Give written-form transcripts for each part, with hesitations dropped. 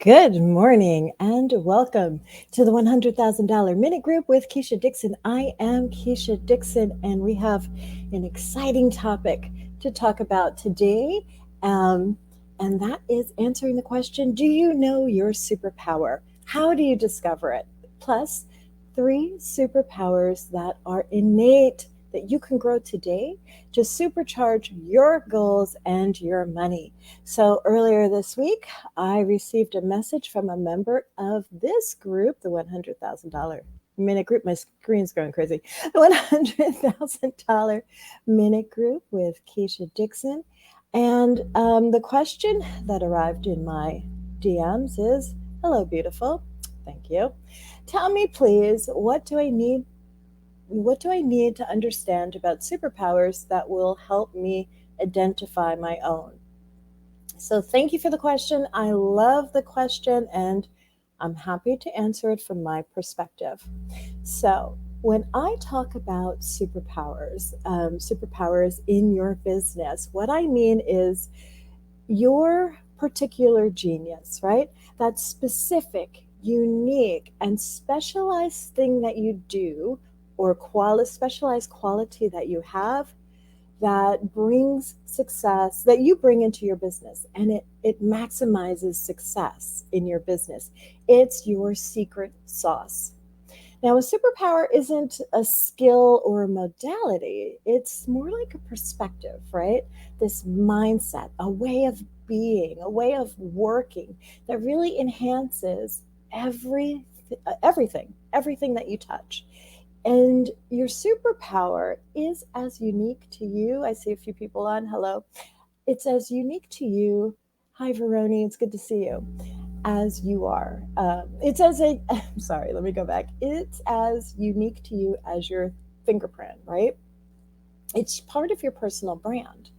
Good morning and welcome to the $100,000 Minute Group with Keisha Dixon. I am Keisha Dixon, and we have an exciting topic to talk about today. Um, and that is answering the question, do you know your superpower? How do you discover it? Plus, 3 superpowers that are innate that you can grow today to supercharge your goals and your money. So, earlier this week, I received a message from a member of this group, the $100,000 Minute Group. My screen's going crazy. The $100,000 Minute Group with Keisha Dixon. And the question that arrived in my DMs is, hello, beautiful. Thank you. Tell me, please, what do I need to understand about superpowers that will help me identify my own? So, thank you for the question. I love the question, and I'm happy to answer it from my perspective. So, when I talk about superpowers in your business, what I mean is your particular genius, right? That specific, unique, and specialized thing that you do, or specialized quality that you have that brings success that you bring into your business, and it maximizes success in your business. It's your secret sauce. Now, a superpower isn't a skill or a modality, it's more like a perspective, right? This mindset, a way of being, a way of working that really enhances everything that you touch. And your superpower is as unique to you. I see a few people on. Hello. It's as unique to you. Hi, Veroni. It's good to see you. As you are. I'm sorry, let me go back. It's as unique to you as your fingerprint, right? It's part of your personal brand.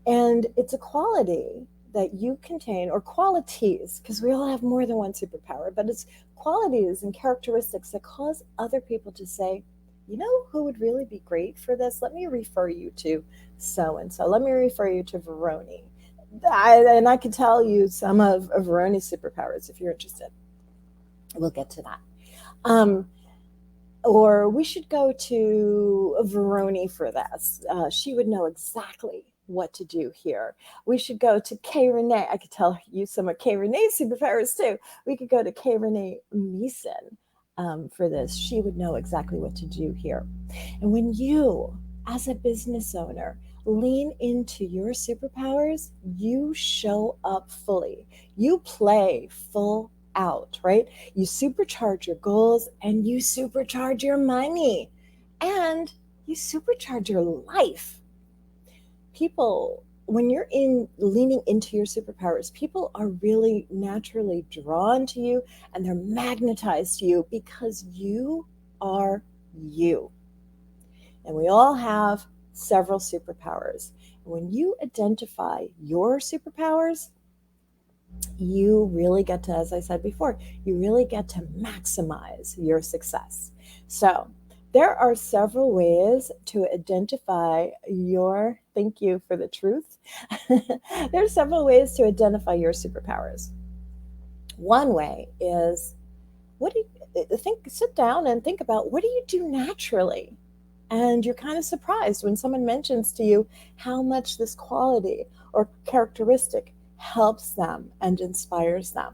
And it's a quality that you contain, or qualities, because we all have more than one superpower, but it's qualities and characteristics that cause other people to say, you know who would really be great for this? Let me refer you to so and so. Let me refer you to Veroni. And I can tell you some of Veroni's superpowers if you're interested. We'll get to that. Um, or we should go to Veroni for this. She would know exactly what to do here. We should go to K. Renee. I could tell you some of K. Renee's superpowers too. We could go to K. Renee Meeson for this. She would know exactly what to do here. And when you, as a business owner, lean into your superpowers, you show up fully. You play full out, right? You supercharge your goals and you supercharge your money and you supercharge your life. People, when you're in leaning into your superpowers, people are really naturally drawn to you and they're magnetized to you because you are you. And we all have several superpowers. When you identify your superpowers, you really get to, as I said before, you really get to maximize your success. So, there are several ways to identify your, thank you for the truth. There are several ways to identify your superpowers. One way is sit down and think about, what do you do naturally? And you're kind of surprised when someone mentions to you how much this quality or characteristic helps them and inspires them.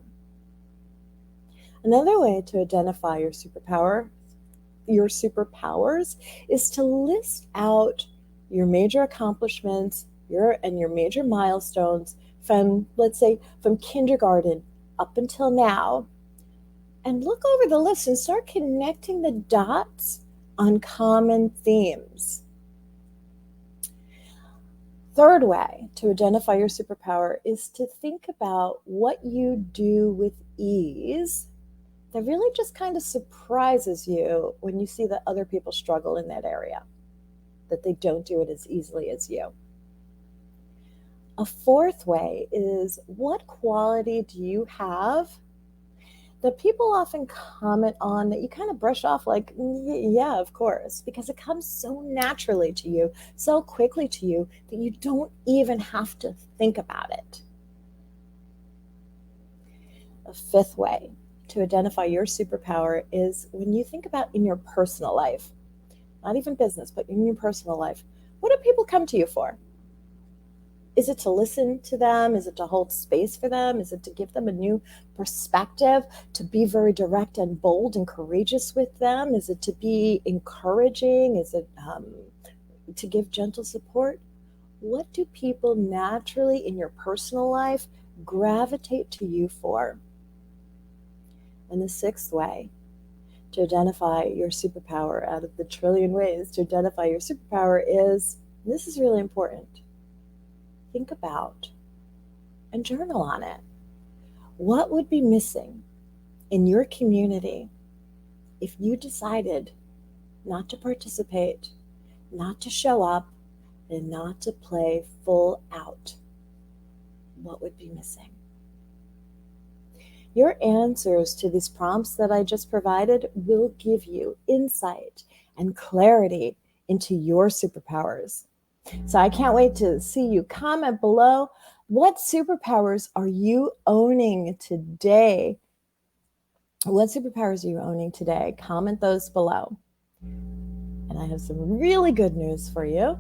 Another way to identify your superpowers, is to list out your major accomplishments, your major milestones from, let's say, from kindergarten up until now, and look over the list and start connecting the dots on common themes. Third way to identify your superpower is to think about what you do with ease that really just kind of surprises you when you see that other people struggle in that area, that they don't do it as easily as you. A fourth way is, what quality do you have that people often comment on that you kind of brush off like, yeah, of course, because it comes so naturally to you, so quickly to you, that you don't even have to think about it. A fifth way to identify your superpower is when you think about in your personal life, not even business, but in your personal life, what do people come to you for? Is it to listen to them? Is it to hold space for them? Is it to give them a new perspective, to be very direct and bold and courageous with them? Is it to be encouraging? Is it to give gentle support? What do people naturally in your personal life gravitate to you for? And the sixth way to identify your superpower out of the trillion ways to identify your superpower is, this is really important, think about and journal on it. What would be missing in your community if you decided not to participate, not to show up, and not to play full out? What would be missing? Your answers to these prompts that I just provided will give you insight and clarity into your superpowers. So I can't wait to see you comment below. What superpowers are you owning today? What superpowers are you owning today? Comment those below. And I have some really good news for you.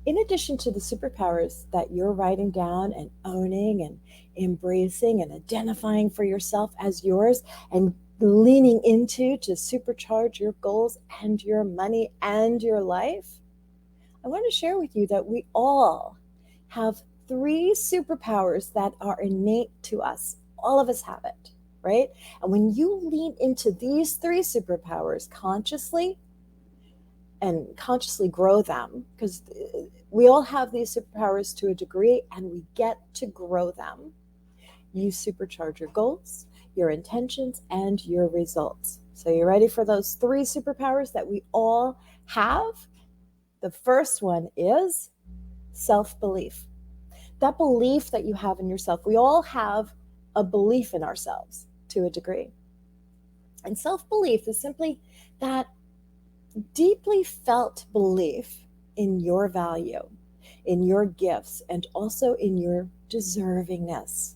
In addition to the superpowers that you're writing down and owning and embracing and identifying for yourself as yours and leaning into to supercharge your goals and your money and your life, I want to share with you that we all have 3 superpowers that are innate to us. All of us have it, right? And when you lean into these 3 superpowers consciously and consciously grow them, because we all have these superpowers to a degree and we get to grow them, you supercharge your goals, your intentions, and your results. So you ready for those 3 superpowers that we all have? The first one is self-belief. That belief that you have in yourself. We all have a belief in ourselves to a degree. And self-belief is simply that deeply felt belief in your value, in your gifts, and also in your deservingness.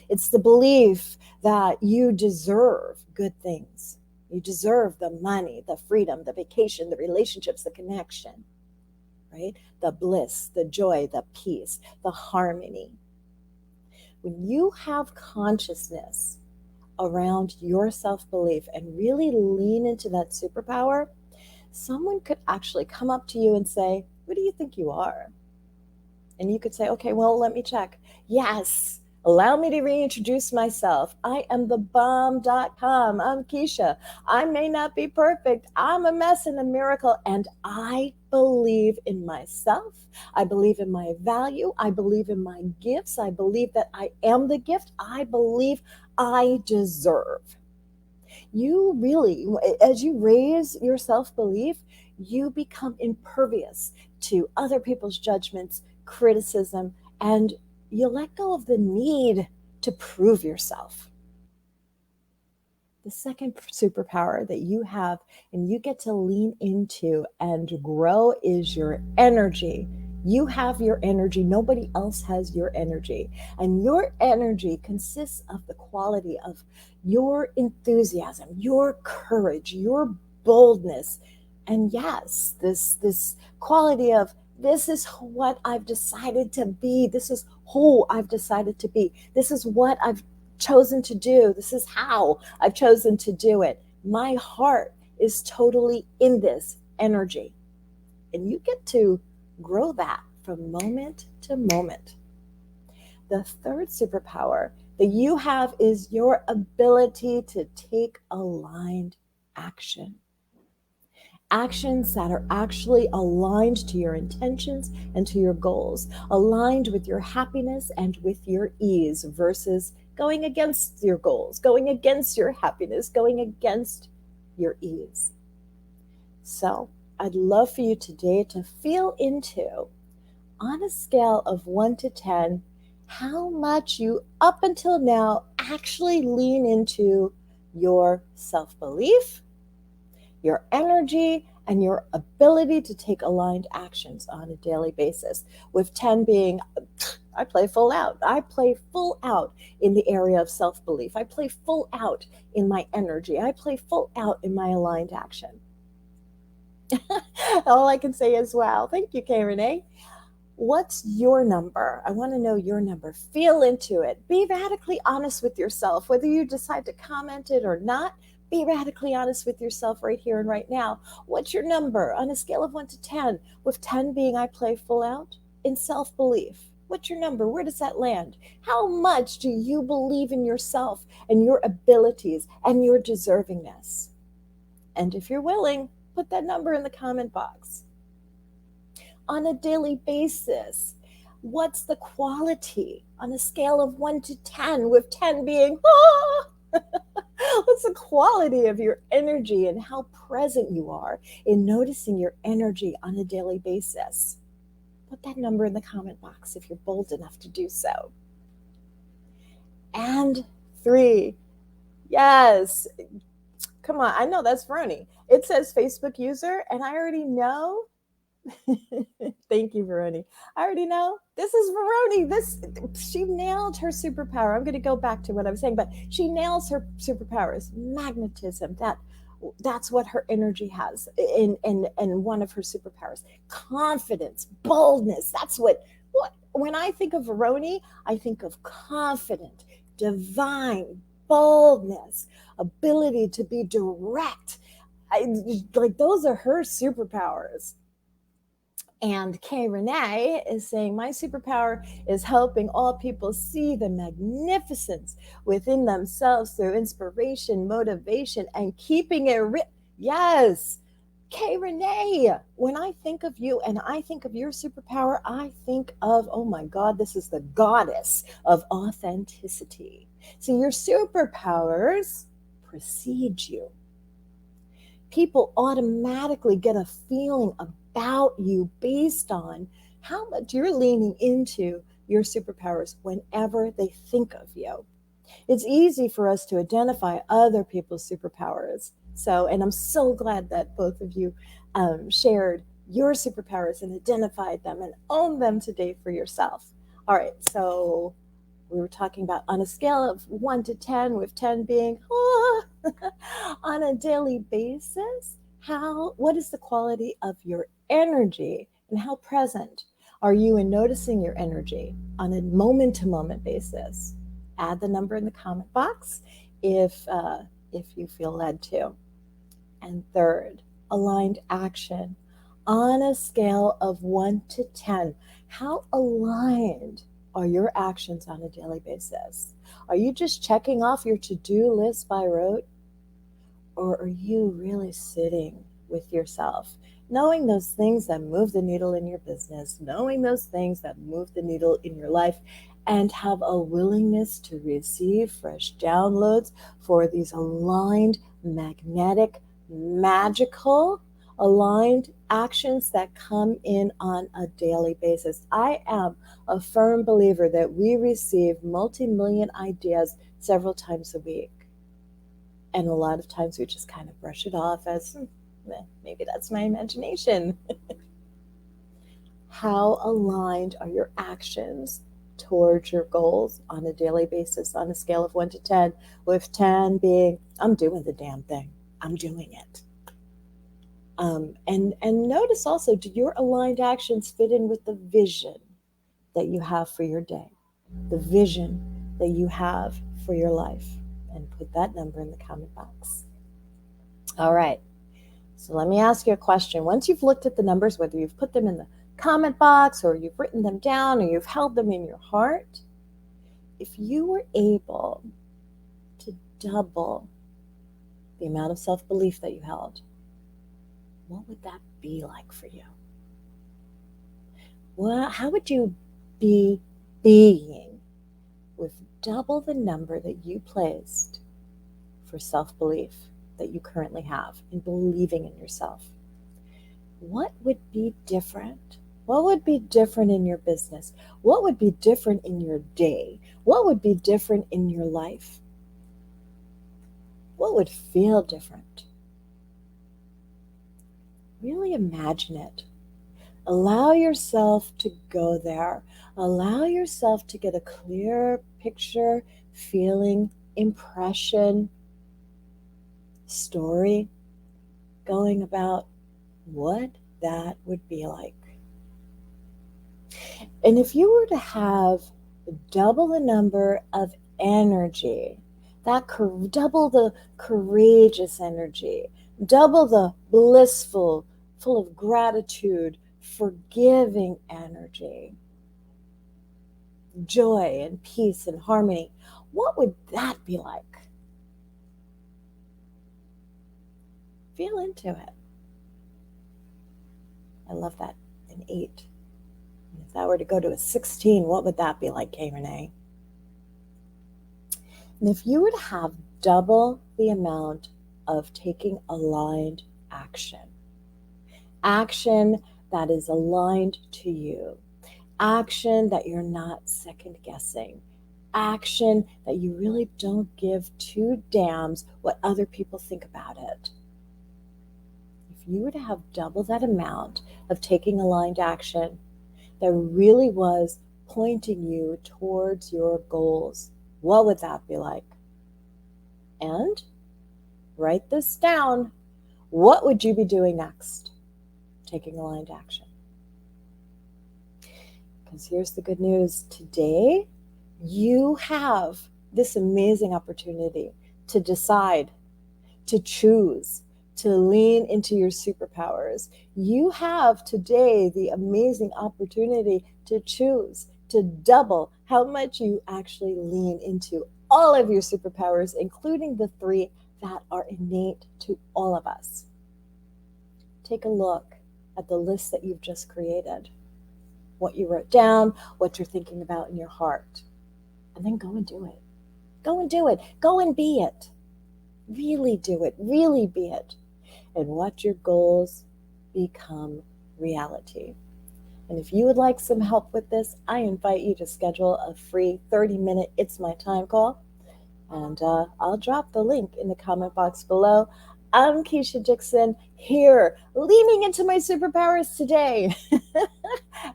It's the belief that you deserve good things. You deserve the money, the freedom, the vacation, the relationships, the connection, right? The bliss, the joy, the peace, the harmony. When you have consciousness around your self-belief and really lean into that superpower, someone could actually come up to you and say, "What do you think you are?" And you could say, "Okay, well, let me check. Yes, allow me to reintroduce myself. I am the bomb.com. I'm Keisha. I may not be perfect. I'm a mess and a miracle. And I believe in myself. I believe in my value. I believe in my gifts. I believe that I am the gift. I believe I deserve." You really, as you raise your self-belief, you become impervious to other people's judgments, criticism, and you let go of the need to prove yourself. The second superpower that you have and you get to lean into and grow is your energy. You have your energy. Nobody else has your energy. And your energy consists of the quality of your enthusiasm, your courage, your boldness. And yes, this quality of, this is what I've decided to be. This is who I've decided to be. This is what I've chosen to do. This is how I've chosen to do it. My heart is totally in this energy. And you get to grow that from moment to moment. The third superpower that you have is your ability to take aligned action. Actions that are actually aligned to your intentions and to your goals, aligned with your happiness and with your ease versus going against your goals, going against your happiness, going against your ease. So I'd love for you today to feel into, on a scale of 1 to 10, how much you up until now actually lean into your self-belief, your energy, and your ability to take aligned actions on a daily basis, with 10 being, I play full out. I play full out in the area of self-belief. I play full out in my energy. I play full out in my aligned action. All I can say is, wow. Thank you, K. Renee. What's your number? I want to know your number. Feel into it. Be radically honest with yourself. Whether you decide to comment it or not, be radically honest with yourself right here and right now. What's your number on a scale of 1 to 10, with 10 being I play full out in self-belief? What's your number? Where does that land? How much do you believe in yourself and your abilities and your deservingness? And if you're willing, put that number in the comment box. On a daily basis, what's the quality on a scale of 1 to 10, with 10 being, what's the quality of your energy and how present you are in noticing your energy on a daily basis? Put that number in the comment box if you're bold enough to do so. And 3, yes, come on, I know that's Veroni. It says Facebook user, and I already know. Thank you, Veroni. I already know this is Veroni. She nailed her superpower. I'm going to go back to what I was saying, but she nails her superpowers. Magnetism. That's what her energy has in one of her superpowers. Confidence, boldness. That's what when I think of Veroni, I think of confident, divine, boldness, ability to be direct. Like those are her superpowers. And Kay Renee is saying, my superpower is helping all people see the magnificence within themselves through inspiration, motivation, and keeping it real. Yes, Kay Renee, when I think of you and I think of your superpower, I think of, oh my God, this is the goddess of authenticity. So your superpowers precede you. People automatically get a feeling about you based on how much you're leaning into your superpowers whenever they think of you. It's easy for us to identify other people's superpowers. So, and I'm so glad that both of you shared your superpowers and identified them and owned them today for yourself. All right, so we were talking about on a scale of 1 to 10, with 10 being on a daily basis, what is the quality of your energy and how present are you in noticing your energy on a moment-to-moment basis? Add the number in the comment box if you feel led to. And third, aligned action. On a scale of 1 to 10, how aligned are your actions on a daily basis? Are you just checking off your to-do list by rote? Or are you really sitting with yourself, knowing those things that move the needle in your business, knowing those things that move the needle in your life, and have a willingness to receive fresh downloads for these aligned, magnetic, magical, aligned actions that come in on a daily basis? I am a firm believer that we receive multi-million ideas several times a week. And a lot of times we just kind of brush it off as, maybe that's my imagination. How aligned are your actions towards your goals on a daily basis on a scale of 1 to 10, with 10 being, I'm doing the damn thing. I'm doing it. And notice also, do your aligned actions fit in with the vision that you have for your day, the vision that you have for your life? And put that number in the comment box. All right. So let me ask you a question. Once you've looked at the numbers, whether you've put them in the comment box or you've written them down or you've held them in your heart, if you were able to double the amount of self-belief that you held, what would that be like for you? Well, how would you be being with double the number that you placed for self-belief that you currently have in believing in yourself? What would be different? What would be different in your business? What would be different in your day? What would be different in your life? What would feel different? Really imagine it. Allow yourself to go there. Allow yourself to get a clear picture, feeling, impression, story going about what that would be like. And if you were to have double the number of energy, double the courageous energy, double the blissful, full of gratitude, forgiving energy, joy and peace and harmony, what would that be like? Feel into it. I love that. An 8. If that were to go to a 16, what would that be like, Kay Renee? And if you were to have double the amount of taking aligned action that is aligned to you, action that you're not second guessing, action that you really don't give two damns what other people think about it. If you were to have double that amount of taking aligned action that really was pointing you towards your goals, what would that be like? And write this down. What would you be doing next? Taking aligned action. Because here's the good news. Today, you have this amazing opportunity to decide, to choose, to lean into your superpowers. You have today the amazing opportunity to choose, to double how much you actually lean into all of your superpowers, including the 3 that are innate to all of us. Take a look at the list that you've just created, what you wrote down, what you're thinking about in your heart, and then go and do it. Go and do it. Go and be it. Really do it. Really be it. And watch your goals become reality. And if you would like some help with this, I invite you to schedule a free 30-minute It's My Time call. And I'll drop the link in the comment box below. I'm Keisha Dixon, here, leaning into my superpowers today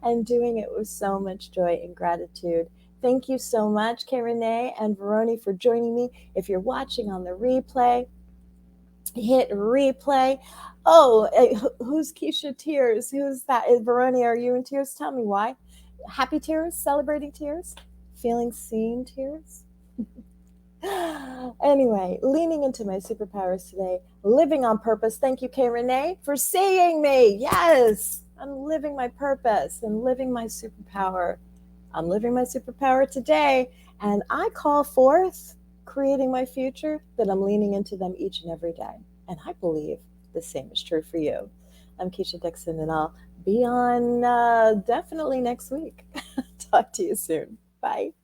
and doing it with so much joy and gratitude. Thank you so much, Kay Renee and Veroni, for joining me. If you're watching on the replay, hit replay. Oh, who's Keisha Tears? Who's that? Veroni, are you in tears? Tell me why. Happy tears? Celebrating tears? Feeling seen tears? Anyway, leaning into my superpowers today, living on purpose. Thank you, Kay Renee, for seeing me. Yes, I'm living my purpose and living my superpower. I'm living my superpower today, and I call forth creating my future that I'm leaning into them each and every day. And I believe the same is true for you. I'm Keisha Dixon, and I'll be on definitely next week. Talk to you soon. Bye.